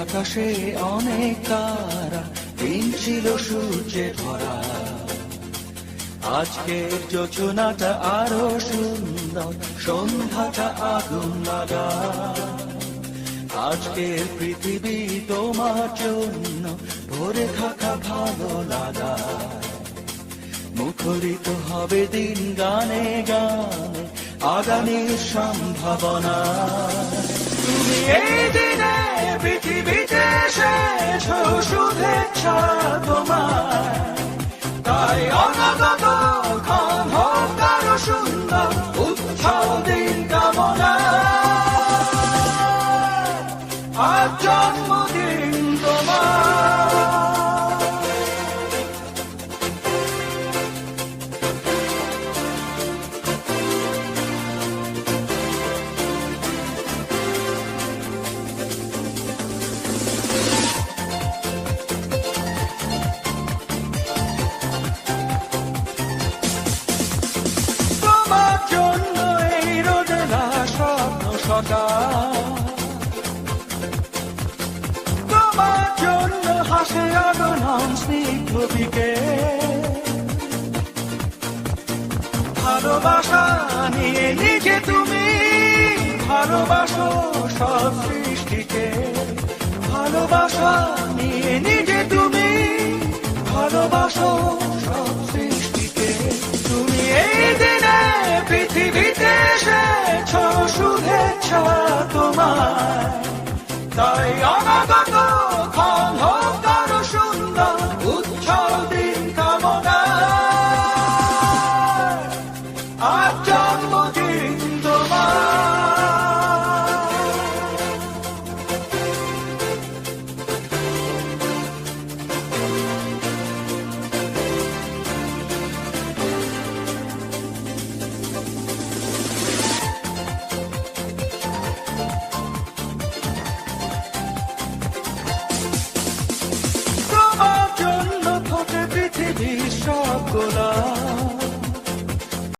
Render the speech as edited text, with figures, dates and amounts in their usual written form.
আকাশে অনেক তারা, দিন ছিল সূর্যে ভরা। আজকের যোজনাটা আরো সুন্দর, সন্ধ্যাটা আগুন লাগা। আজকের পৃথিবী তোমার জন্য ভরে থাকা ভালো লাগা। মুখরিত হবে দিন গানে গানে, আগামীর সম্ভাবনা। তুমি এই দিনে পৃথিবীতে এসেছো, শুভেচ্ছা তোমার। তাই অনাগত ক্ষণ হোক আরো সুন্দর, উৎসব দিন কামনা। আজ জন্মদিন তোমার। তোমার জন্য এই রোদেলা স্বপ্ন সকাল, তোমার জন্য হাসে আগমন স্নিগ্ধ বিকেল। ভালোবাসা নিয়ে নিজে তুমি ভালোবাসো সব সৃষ্টিকে। ভালোবাসা নিয়ে নিজে তুমি ভালোবাসো সব সৃষ্টিকে। তুমি এই দিনে পৃথিবীতে এসেছো, শুভেচ্ছা তোমার। তাই অনাগত ক্ষণ হোক আরো সুন্দর, উৎসব দিন কামনা। আজ জন্মদিন তোমার। তোমার জন্য ফোটে পৃথিবীর সব গোলাপ।